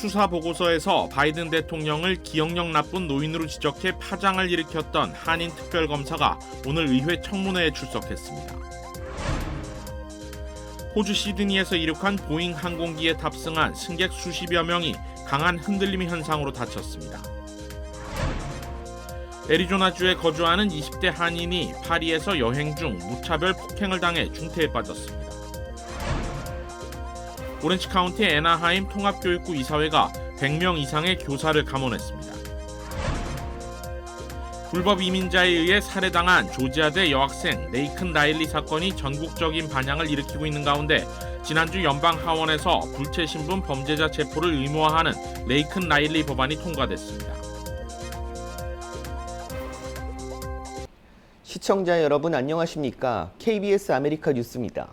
수사 보고서에서 바이든 대통령을 기억력 나쁜 노인으로 지적해 파장을 일으켰던 한인 특별검사가 오늘 의회 청문회에 출석했습니다. 호주 시드니에서 이륙한 보잉 항공기에 탑승한 승객 수십여 명이 강한 흔들림 현상으로 다쳤습니다. 애리조나주에 거주하는 20대 한인이 파리에서 여행 중 무차별 폭행을 당해 중태에 빠졌습니다. 오렌지 카운티 애나하임 통합교육구 이사회가 100명 이상의 교사를 감원했습니다. 불법 이민자에 의해 살해당한 조지아대 여학생 레이큰 라일리 사건이 전국적인 반향을 일으키고 있는 가운데 지난주 연방하원에서 불체신분 범죄자 체포를 의무화하는 레이큰 라일리 법안이 통과됐습니다. 시청자 여러분 안녕하십니까? KBS 아메리카 뉴스입니다.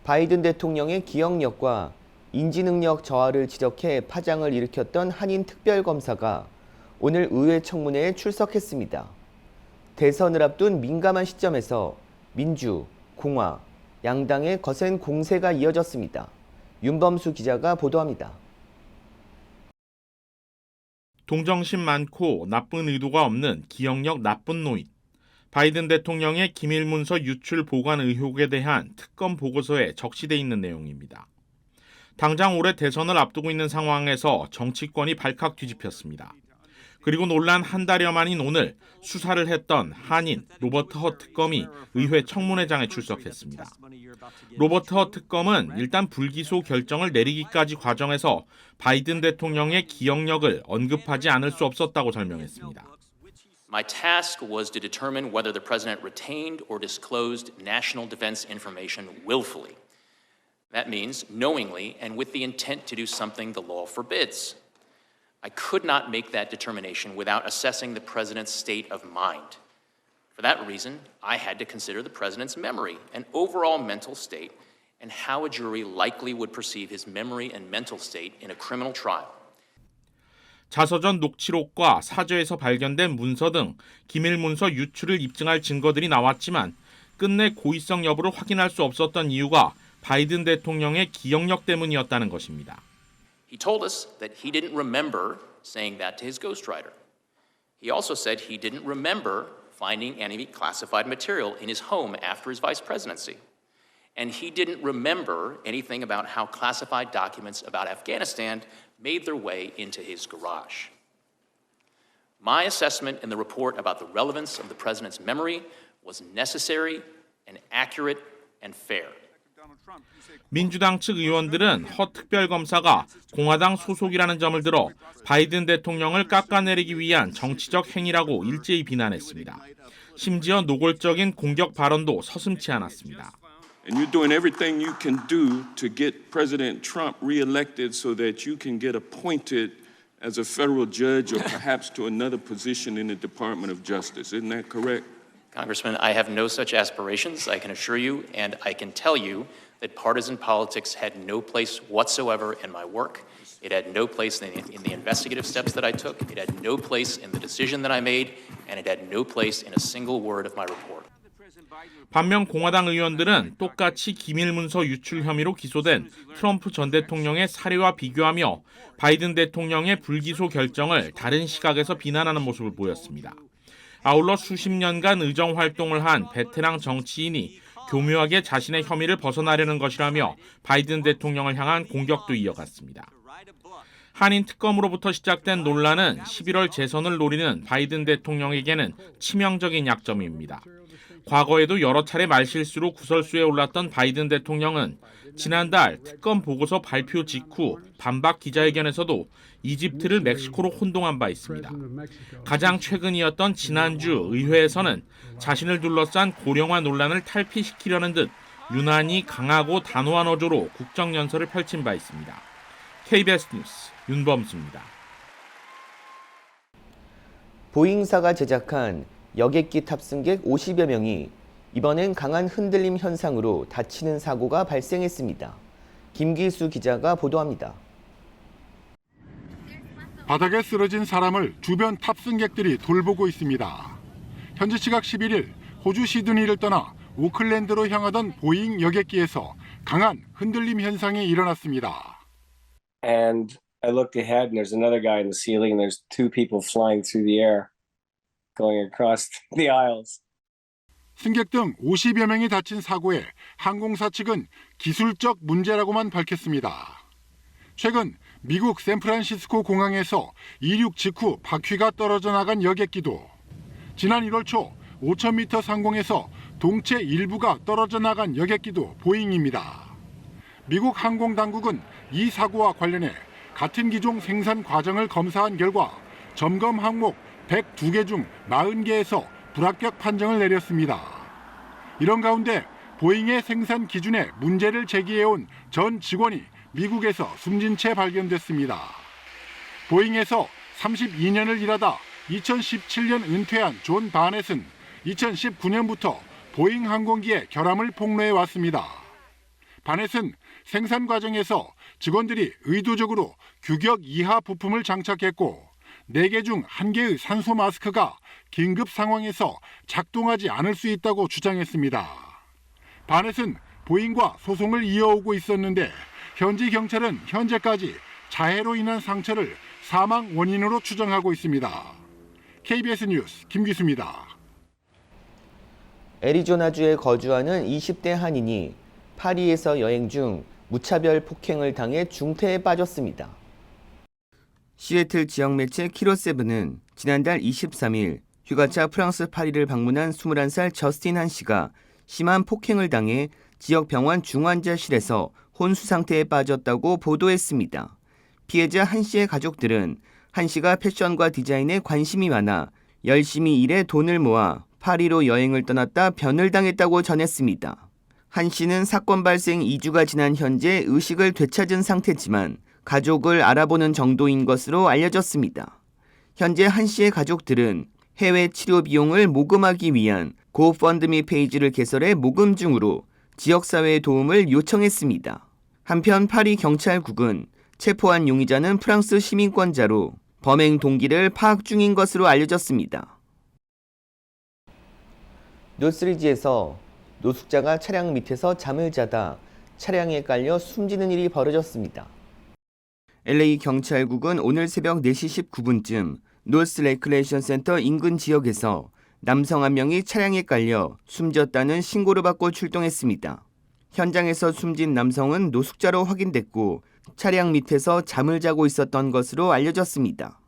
바이든 대통령의 기억력과 인지능력 저하를 지적해 파장을 일으켰던 한인 특별검사가 오늘 의회 청문회에 출석했습니다. 대선을 앞둔 민감한 시점에서 민주, 공화, 양당의 거센 공세가 이어졌습니다. 윤범수 기자가 보도합니다. 동정심 많고 나쁜 의도가 없는 기억력 나쁜 노인. 바이든 대통령의 기밀 문서 유출 보관 의혹에 대한 특검 보고서에 적시돼 있는 내용입니다. 당장 올해 대선을 앞두고 있는 상황에서 정치권이 발칵 뒤집혔습니다. 그리고 논란 한 달여 만인 오늘 수사를 했던 한인 로버트 허 특검이 의회 청문회장에 출석했습니다. 로버트 허 특검은 일단 불기소 결정을 내리기까지 과정에서 바이든 대통령의 기억력을 언급하지 않을 수 없었다고 설명했습니다. My task was to determine whether the president retained or disclosed national defense information willfully. That means knowingly and with the intent to do something the law forbids. I could not make that determination without assessing the president's state of mind. For that reason, I had to consider the president's memory and overall mental state and how a jury likely would perceive his memory and mental state in a criminal trial. 자서전 녹취록과 사저에서 발견된 문서 등 기밀 문서 유출을 입증할 증거들이 나왔지만 끝내 고의성 여부를 확인할 수 없었던 이유가 바이든 대통령의 기억력 때문이었다는 것입니다. He told us that he didn't remember saying that to his ghostwriter. He also said he didn't remember finding any classified material in his home after his vice presidency. And he didn't remember anything about how classified documents about Afghanistan made their way into his garage. My assessment in the report about the relevance of the president's memory was necessary and accurate and fair. 민주당 측 의원들은 허 특별검사가 공화당 소속이라는 점을 들어 바이든 대통령을 깎아내리기 위한 정치적 행위라고 일제히 비난했습니다. 심지어 노골적인 공격 발언도 서슴지 않았습니다. And you're doing everything you can do to get President Trump reelected so that you can get appointed as a federal judge or perhaps to another position in the Department of Justice. Isn't that correct? Congressman, I have no such aspirations, I can assure you, and I can tell you that partisan politics had no place whatsoever in my work. It had no place in the investigative steps that I took. It had no place in the decision that I made, and it had no place in a single word of my report. 반면 공화당 의원들은 똑같이 기밀문서 유출 혐의로 기소된 트럼프 전 대통령의 사례와 비교하며 바이든 대통령의 불기소 결정을 다른 시각에서 비난하는 모습을 보였습니다. 아울러 수십 년간 의정 활동을 한 베테랑 정치인이 교묘하게 자신의 혐의를 벗어나려는 것이라며 바이든 대통령을 향한 공격도 이어갔습니다. 한인 특검으로부터 시작된 논란은 11월 재선을 노리는 바이든 대통령에게는 치명적인 약점입니다. 과거에도 여러 차례 말실수로 구설수에 올랐던 바이든 대통령은 지난달 특검 보고서 발표 직후 반박 기자회견에서도 이집트를 멕시코로 혼동한 바 있습니다. 가장 최근이었던 지난주 의회에서는 자신을 둘러싼 고령화 논란을 탈피시키려는 듯 유난히 강하고 단호한 어조로 국정연설을 펼친 바 있습니다. KBS 뉴스 윤범수입니다. 보잉사가 제작한 여객기 탑승객 50여 명이 이번엔 강한 흔들림 현상으로 다치는 사고가 발생했습니다. 김기수 기자가 보도합니다. 바닥에 쓰러진 사람을 주변 탑승객들이 돌보고 있습니다. 현지 시각 11일 호주 시드니를 떠나 오클랜드로 향하던 보잉 여객기에서 강한 흔들림 현상이 일어났습니다. and I looked ahead and there's another guy in the ceiling and there's two people flying through the air going across the aisles. 승객 등 50여 명이 다친 사고에 항공사 측은 기술적 문제라고만 밝혔습니다. 최근 미국 샌프란시스코 공항에서 이륙 직후 바퀴가 떨어져 나간 여객기도 지난 1월 초 5,000m 상공에서 동체 일부가 떨어져 나간 여객기도 보잉입니다. 미국 항공당국은 이 사고와 관련해 같은 기종 생산 과정을 검사한 결과 점검 항목 102개 중 40개에서 불합격 판정을 내렸습니다. 이런 가운데 보잉의 생산 기준에 문제를 제기해온 전 직원이 미국에서 숨진 채 발견됐습니다. 보잉에서 32년을 일하다 2017년 은퇴한 존 바넷은 2019년부터 보잉 항공기에 결함을 폭로해 왔습니다. 바넷은 생산 과정에서 직원들이 의도적으로 규격 이하 부품을 장착했고 4개 중 1개의 산소 마스크가 긴급 상황에서 작동하지 않을 수 있다고 주장했습니다. 바넷은 보잉과 소송을 이어오고 있었는데 현지 경찰은 현재까지 자해로 인한 상처를 사망 원인으로 추정하고 있습니다. KBS 뉴스 김기수입니다. 애리조나주에 거주하는 20대 한인이 파리에서 여행 중 무차별 폭행을 당해 중태에 빠졌습니다. 시애틀 지역 매체 키로7은 지난달 23일 휴가차 프랑스 파리를 방문한 21살 저스틴 한 씨가 심한 폭행을 당해 지역 병원 중환자실에서 혼수 상태에 빠졌다고 보도했습니다. 피해자 한 씨의 가족들은 한 씨가 패션과 디자인에 관심이 많아 열심히 일해 돈을 모아 파리로 여행을 떠났다 변을 당했다고 전했습니다. 한 씨는 사건 발생 2주가 지난 현재 의식을 되찾은 상태지만 가족을 알아보는 정도인 것으로 알려졌습니다. 현재 한 씨의 가족들은 해외 치료 비용을 모금하기 위한 고펀드미 페이지를 개설해 모금 중으로 지역사회의 도움을 요청했습니다. 한편 파리 경찰국은 체포한 용의자는 프랑스 시민권자로 범행 동기를 파악 중인 것으로 알려졌습니다. 노스리지에서 노숙자가 차량 밑에서 잠을 자다 차량에 깔려 숨지는 일이 벌어졌습니다. LA 경찰국은 오늘 새벽 4시 19분쯤 노스 레크레이션 센터 인근 지역에서 남성 한 명이 차량에 깔려 숨졌다는 신고를 받고 출동했습니다. 현장에서 숨진 남성은 노숙자로 확인됐고 차량 밑에서 잠을 자고 있었던 것으로 알려졌습니다.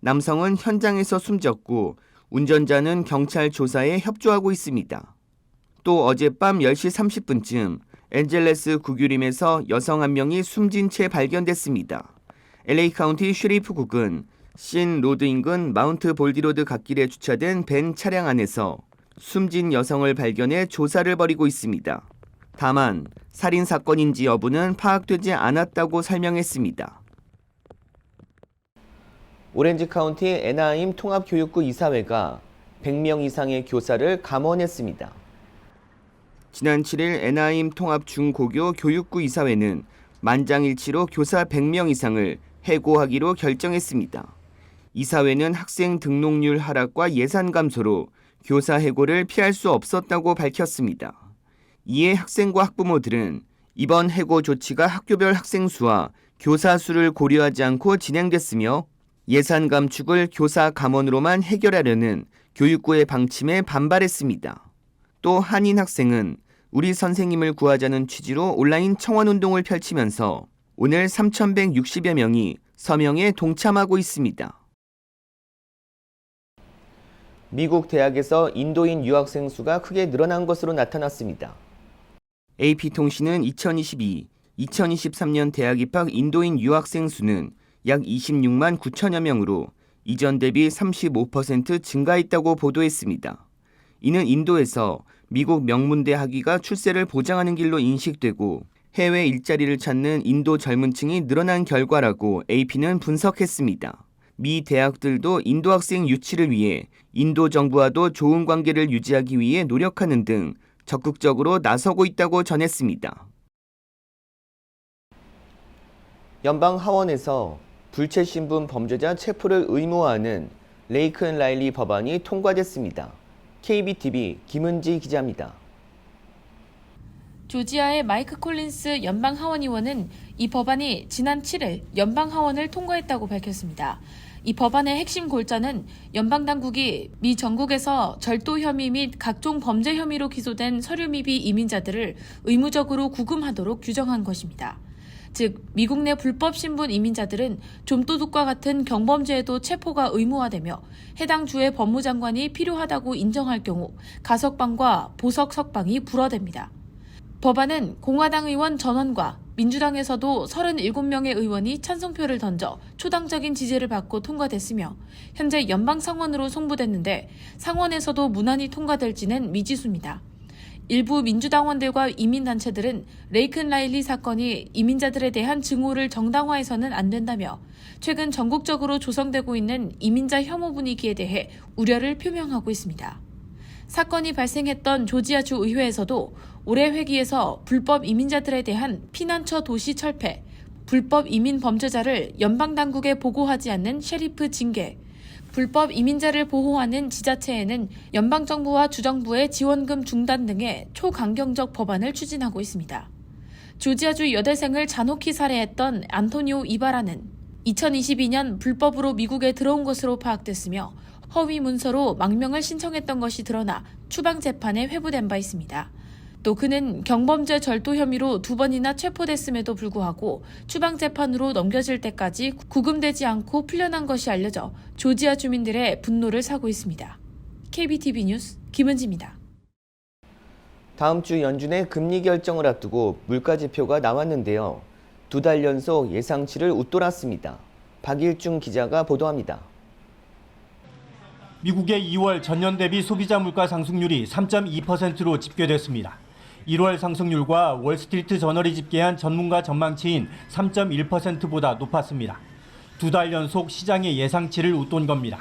남성은 현장에서 숨졌고 운전자는 경찰 조사에 협조하고 있습니다. 또 어젯밤 10시 30분쯤 앤젤레스 구규림에서 여성 한 명이 숨진 채 발견됐습니다. LA 카운티 쉐리프국은 신 로드 인근 마운트 볼디로드 갓길에 주차된 벤 차량 안에서 숨진 여성을 발견해 조사를 벌이고 있습니다. 다만 살인 사건인지 여부는 파악되지 않았다고 설명했습니다. 오렌지 카운티 애나하임 통합교육구 이사회가 100명 이상의 교사를 감원했습니다. 지난 7일 애나하임 통합중고교 교육구 이사회는 만장일치로 교사 100명 이상을 해고하기로 결정했습니다. 이사회는 학생 등록률 하락과 예산 감소로 교사 해고를 피할 수 없었다고 밝혔습니다. 이에 학생과 학부모들은 이번 해고 조치가 학교별 학생 수와 교사 수를 고려하지 않고 진행됐으며 예산 감축을 교사 감원으로만 해결하려는 교육부의 방침에 반발했습니다. 또 한인 학생은 우리 선생님을 구하자는 취지로 온라인 청원운동을 펼치면서 오늘 3,160여 명이 서명에 동참하고 있습니다. 미국 대학에서 인도인 유학생 수가 크게 늘어난 것으로 나타났습니다. AP통신은 2023년 대학 입학 인도인 유학생 수는 약 26만 9천여 명으로 이전 대비 35% 증가했다고 보도했습니다. 이는 인도에서 미국 명문대 학위가 출세를 보장하는 길로 인식되고 해외 일자리를 찾는 인도 젊은 층이 늘어난 결과라고 AP는 분석했습니다. 미 대학들도 인도 학생 유치를 위해 인도 정부와도 좋은 관계를 유지하기 위해 노력하는 등 적극적으로 나서고 있다고 전했습니다. 연방 하원에서 불체 신분 범죄자 체포를 의무화하는 레이크 앤 라일리 법안이 통과됐습니다. KBTV 김은지 기자입니다. 조지아의 마이크 콜린스 연방 하원 의원은 이 법안이 지난 7일 연방 하원을 통과했다고 밝혔습니다. 이 법안의 핵심 골자는 연방 당국이 미 전국에서 절도 혐의 및 각종 범죄 혐의로 기소된 서류 미비 이민자들을 의무적으로 구금하도록 규정한 것입니다. 즉, 미국 내 불법 신분 이민자들은 좀도둑과 같은 경범죄에도 체포가 의무화되며 해당 주의 법무장관이 필요하다고 인정할 경우 가석방과 보석 석방이 불허됩니다. 법안은 공화당 의원 전원과 민주당에서도 37명의 의원이 찬성표를 던져 초당적인 지지를 받고 통과됐으며 현재 연방 상원으로 송부됐는데 상원에서도 무난히 통과될지는 미지수입니다. 일부 민주당원들과 이민단체들은 레이큰 라일리 사건이 이민자들에 대한 증오를 정당화해서는 안 된다며 최근 전국적으로 조성되고 있는 이민자 혐오 분위기에 대해 우려를 표명하고 있습니다. 사건이 발생했던 조지아주 의회에서도 올해 회기에서 불법 이민자들에 대한 피난처 도시 철폐, 불법 이민 범죄자를 연방 당국에 보고하지 않는 셰리프 징계, 불법 이민자를 보호하는 지자체에는 연방정부와 주정부의 지원금 중단 등의 초강경적 법안을 추진하고 있습니다. 조지아주 여대생을 잔혹히 살해했던 안토니오 이바라는 2022년 불법으로 미국에 들어온 것으로 파악됐으며 허위 문서로 망명을 신청했던 것이 드러나 추방재판에 회부된 바 있습니다. 또 그는 경범죄 절도 혐의로 2번이나 체포됐음에도 불구하고 추방재판으로 넘겨질 때까지 구금되지 않고 풀려난 것이 알려져 조지아 주민들의 분노를 사고 있습니다. KBTV 뉴스 김은지입니다. 다음 주 연준의 금리 결정을 앞두고 물가지표가 나왔는데요. 2달 연속 예상치를 웃돌았습니다. 박일중 기자가 보도합니다. 미국의 2월 전년 대비 소비자 물가 상승률이 3.2%로 집계됐습니다. 1월 상승률과 월스트리트 저널이 집계한 전문가 전망치인 3.1%보다 높았습니다. 2달 연속 시장의 예상치를 웃돈 겁니다.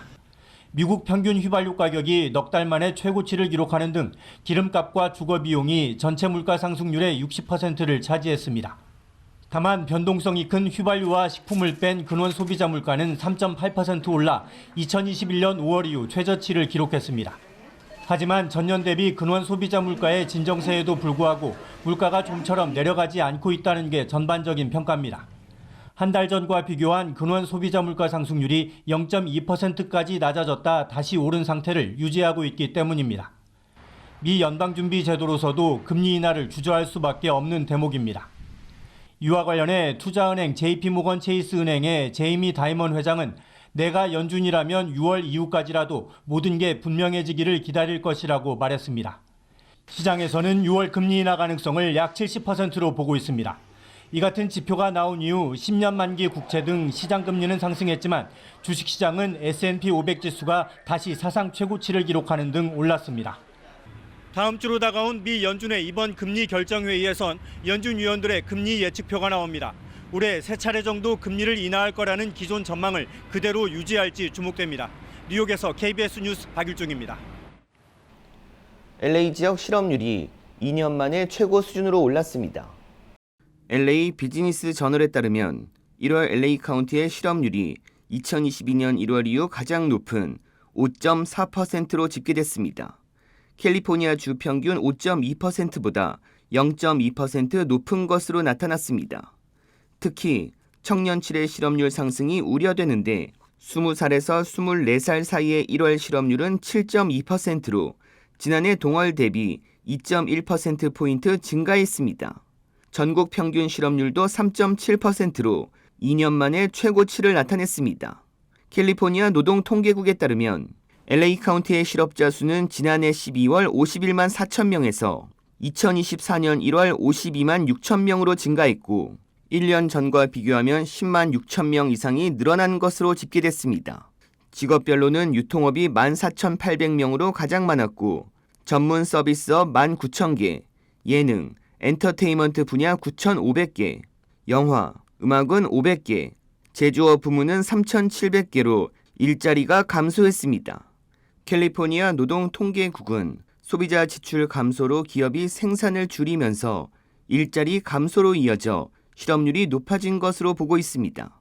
미국 평균 휘발유 가격이 넉 달 만에 최고치를 기록하는 등 기름값과 주거 비용이 전체 물가 상승률의 60%를 차지했습니다. 다만 변동성이 큰 휘발유와 식품을 뺀 근원 소비자 물가는 3.8% 올라 2021년 5월 이후 최저치를 기록했습니다. 하지만 전년 대비 근원 소비자 물가의 진정세에도 불구하고 물가가 좀처럼 내려가지 않고 있다는 게 전반적인 평가입니다. 한 달 전과 비교한 근원 소비자 물가 상승률이 0.2%까지 낮아졌다 다시 오른 상태를 유지하고 있기 때문입니다. 미 연방준비제도로서도 금리 인하를 주저할 수밖에 없는 대목입니다. 이와 관련해 투자은행 JP모건 체이스 은행의 제이미 다이먼 회장은 내가 연준이라면 6월 이후까지라도 모든 게 분명해지기를 기다릴 것이라고 말했습니다. 시장에서는 6월 금리 인하 가능성을 약 70%로 보고 있습니다. 이 같은 지표가 나온 이후 10년 만기 국채 등 시장 금리는 상승했지만 주식시장은 S&P 500 지수가 다시 사상 최고치를 기록하는 등 올랐습니다. 다음 주로 다가온 미 연준의 이번 금리 결정 회의에선 연준 위원들의 금리 예측표가 나옵니다. 올해 3차례 정도 금리를 인하할 거라는 기존 전망을 그대로 유지할지 주목됩니다. 뉴욕에서 KBS 뉴스 박일중입니다. LA 지역 실업률이 2년 만에 최고 수준으로 올랐습니다. LA 비즈니스 저널에 따르면 1월 LA 카운티의 실업률이 2022년 1월 이후 가장 높은 5.4%로 집계됐습니다. 캘리포니아 주 평균 5.2%보다 0.2% 높은 것으로 나타났습니다. 특히 청년층의 실업률 상승이 우려되는데 20살에서 24살 사이의 1월 실업률은 7.2%로 지난해 동월 대비 2.1%포인트 증가했습니다. 전국 평균 실업률도 3.7%로 2년 만에 최고치를 나타냈습니다. 캘리포니아 노동통계국에 따르면 LA 카운티의 실업자 수는 지난해 12월 51만 4천 명에서 2024년 1월 52만 6천 명으로 증가했고 1년 전과 비교하면 10만 6천 명 이상이 늘어난 것으로 집계됐습니다. 직업별로는 유통업이 14,800명으로 가장 많았고 전문 서비스업 19,000개, 예능, 엔터테인먼트 분야 9,500개, 영화, 음악은 500개, 제조업 부문은 3,700개로 일자리가 감소했습니다. 캘리포니아 노동통계국은 소비자 지출 감소로 기업이 생산을 줄이면서 일자리 감소로 이어져 실업률이 높아진 것으로 보고 있습니다.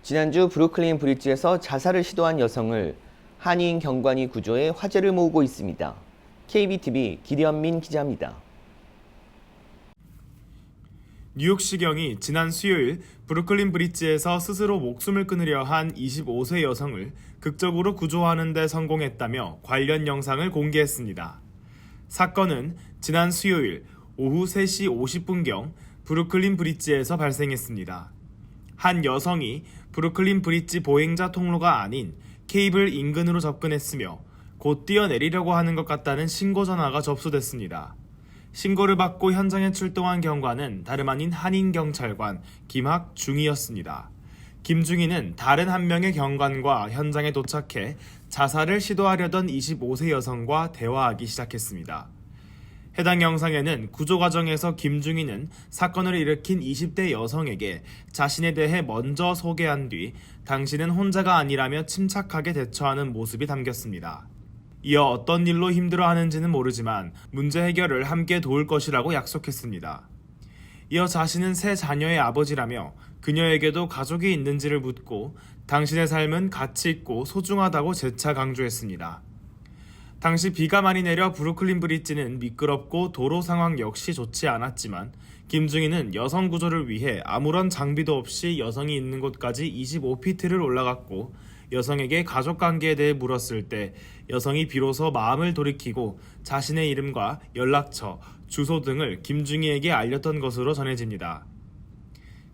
지난주 브루클린 브릿지에서 자살을 시도한 여성을 한인 경관이 구조해 화제를 모으고 있습니다. KBTV 기련민 기자입니다. 뉴욕시경이 지난 수요일 브루클린 브릿지에서 스스로 목숨을 끊으려 한 25세 여성을 극적으로 구조하는 데 성공했다며 관련 영상을 공개했습니다. 사건은 지난 수요일 오후 3시 50분경 브루클린 브릿지에서 발생했습니다. 한 여성이 브루클린 브릿지 보행자 통로가 아닌 케이블 인근으로 접근했으며 곧 뛰어내리려고 하는 것 같다는 신고 전화가 접수됐습니다. 신고를 받고 현장에 출동한 경관은 다름 아닌 한인경찰관 김학중이었습니다. 김중희는 다른 한 명의 경관과 현장에 도착해 자살을 시도하려던 25세 여성과 대화하기 시작했습니다. 해당 영상에는 구조 과정에서 김중희는 사건을 일으킨 20대 여성에게 자신에 대해 먼저 소개한 뒤 당신은 혼자가 아니라며 침착하게 대처하는 모습이 담겼습니다. 이어 어떤 일로 힘들어하는지는 모르지만 문제 해결을 함께 도울 것이라고 약속했습니다. 이어 자신은 세 자녀의 아버지라며 그녀에게도 가족이 있는지를 묻고 당신의 삶은 가치 있고 소중하다고 재차 강조했습니다. 당시 비가 많이 내려 브루클린 브릿지는 미끄럽고 도로 상황 역시 좋지 않았지만 김중희는 여성 구조를 위해 아무런 장비도 없이 여성이 있는 곳까지 25피트를 올라갔고 여성에게 가족관계에 대해 물었을 때 여성이 비로소 마음을 돌이키고 자신의 이름과 연락처, 주소 등을 김중희에게 알렸던 것으로 전해집니다.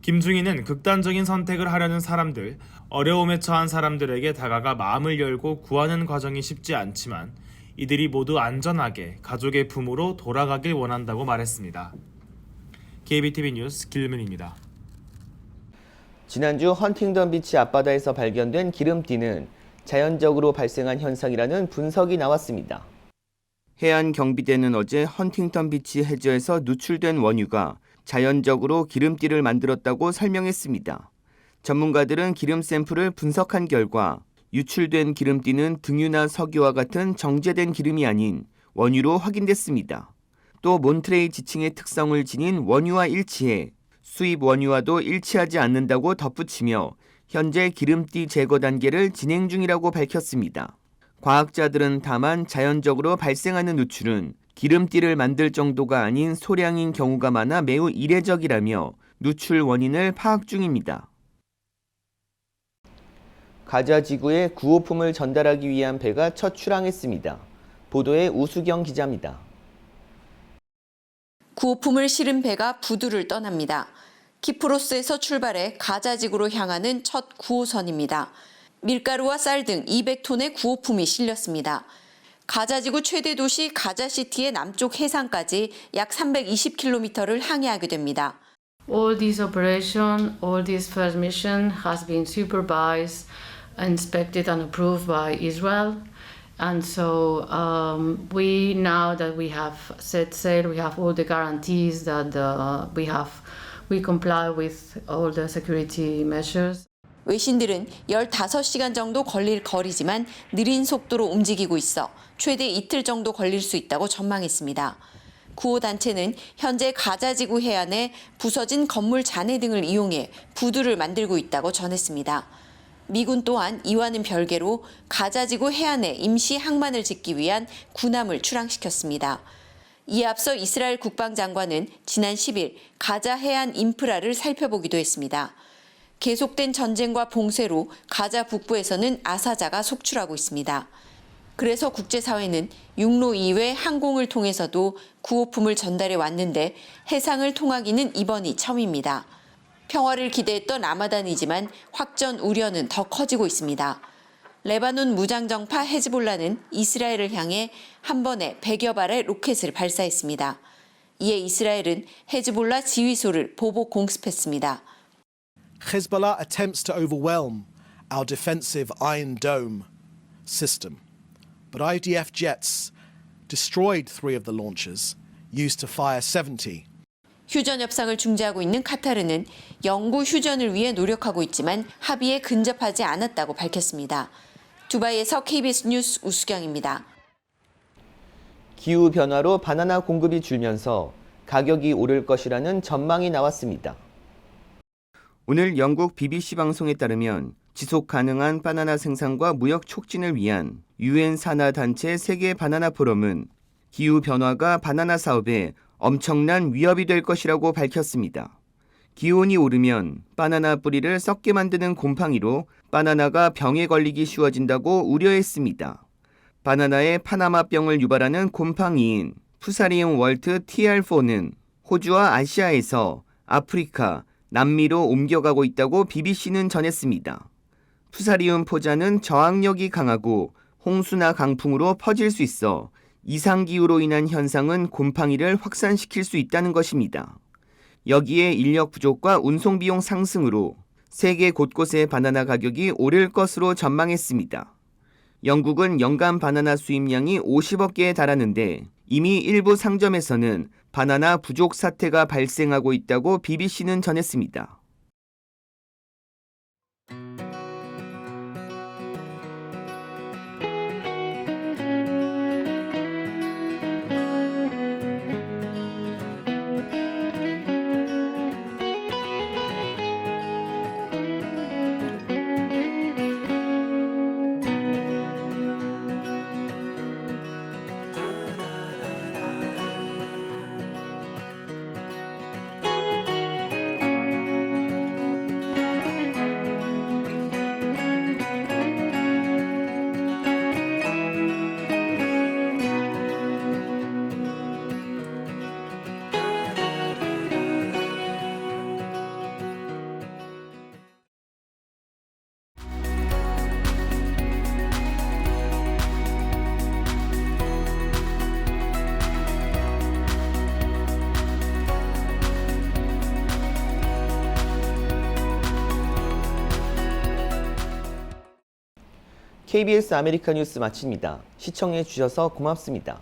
김중희는 극단적인 선택을 하려는 사람들, 어려움에 처한 사람들에게 다가가 마음을 열고 구하는 과정이 쉽지 않지만 이들이 모두 안전하게 가족의 품으로 돌아가길 원한다고 말했습니다. KBTV 뉴스 길문입니다. 지난주 헌팅턴 비치 앞바다에서 발견된 기름띠는 자연적으로 발생한 현상이라는 분석이 나왔습니다. 해안경비대는 어제 헌팅턴 비치 해저에서 누출된 원유가 자연적으로 기름띠를 만들었다고 설명했습니다. 전문가들은 기름 샘플을 분석한 결과 유출된 기름띠는 등유나 석유와 같은 정제된 기름이 아닌 원유로 확인됐습니다. 또 몬트레이 지층의 특성을 지닌 원유와 일치해 수입 원유와도 일치하지 않는다고 덧붙이며 현재 기름띠 제거 단계를 진행 중이라고 밝혔습니다. 과학자들은 다만 자연적으로 발생하는 누출은 기름띠를 만들 정도가 아닌 소량인 경우가 많아 매우 이례적이라며 누출 원인을 파악 중입니다. 가자 지구에 구호품을 전달하기 위한 배가 첫 출항했습니다. 보도에 우수경 기자입니다. 구호품을 실은 배가 부두를 떠납니다. 키프로스에서 출발해 가자지구로 향하는 첫 구호선입니다. 밀가루와 쌀 등 200톤의 구호품이 실렸습니다. 가자지구 최대 도시 가자시티의 남쪽 해상까지 약 320km를 항해하게 됩니다. All this operation, all this first mission has been supervised, inspected and approved by Israel. And so we now that we have set sail, we have all the guarantees that we comply with all the security measures. 외신들은 15시간 정도 걸릴 거리지만 느린 속도로 움직이고 있어 최대 이틀 정도 걸릴 수 있다고 전망했습니다. 구호단체는 현재 가자지구 해안에 부서진 건물 잔해 등을 이용해 부두를 만들고 있다고 전했습니다. 미군 또한 이와는 별개로 가자지구 해안에 임시 항만을 짓기 위한 군함을 출항시켰습니다. 이에 앞서 이스라엘 국방장관은 지난 10일 가자 해안 인프라를 살펴보기도 했습니다. 계속된 전쟁과 봉쇄로 가자 북부에서는 아사자가 속출하고 있습니다. 그래서 국제사회는 육로 이외 항공을 통해서도 구호품을 전달해 왔는데 해상을 통하기는 이번이 처음입니다. 평화를 기대했던 라마단이지만 확전 우려는 더 커지고 있습니다. 레바논 무장정파 헤즈볼라는 이스라엘을 향해 한 번에 100여 발의 로켓을 발사했습니다. 이에 이스라엘은 헤즈볼라 지휘소를 보복 공습했습니다. Hezbollah attempts to overwhelm our defensive Iron Dome system, but IDF jets destroyed 3 of the launchers used to fire 70. 휴전 협상을 중재하고 있는 카타르는 영구 휴전을 위해 노력하고 있지만 합의에 근접하지 않았다고 밝혔습니다. 두바이에서 KBS 뉴스 우수경입니다. 기후변화로 바나나 공급이 줄면서 가격이 오를 것이라는 전망이 나왔습니다. 오늘 영국 BBC 방송에 따르면 지속 가능한 바나나 생산과 무역 촉진을 위한 UN 산하 단체 세계 바나나 포럼은 기후 변화가 바나나 사업에 엄청난 위협이 될 것이라고 밝혔습니다. 기온이 오르면 바나나 뿌리를 썩게 만드는 곰팡이로 바나나가 병에 걸리기 쉬워진다고 우려했습니다. 바나나의 파나마병을 유발하는 곰팡이인 푸사리움 월트 TR4는 호주와 아시아에서 아프리카, 남미로 옮겨가고 있다고 BBC는 전했습니다. 푸사리움 포자는 저항력이 강하고 홍수나 강풍으로 퍼질 수 있어 이상기후로 인한 현상은 곰팡이를 확산시킬 수 있다는 것입니다. 여기에 인력 부족과 운송비용 상승으로 세계 곳곳의 바나나 가격이 오를 것으로 전망했습니다. 영국은 연간 바나나 수입량이 50억 개에 달하는데 이미 일부 상점에서는 바나나 부족 사태가 발생하고 있다고 BBC는 전했습니다. KBS 아메리카 뉴스 마칩니다. 시청해 주셔서 고맙습니다.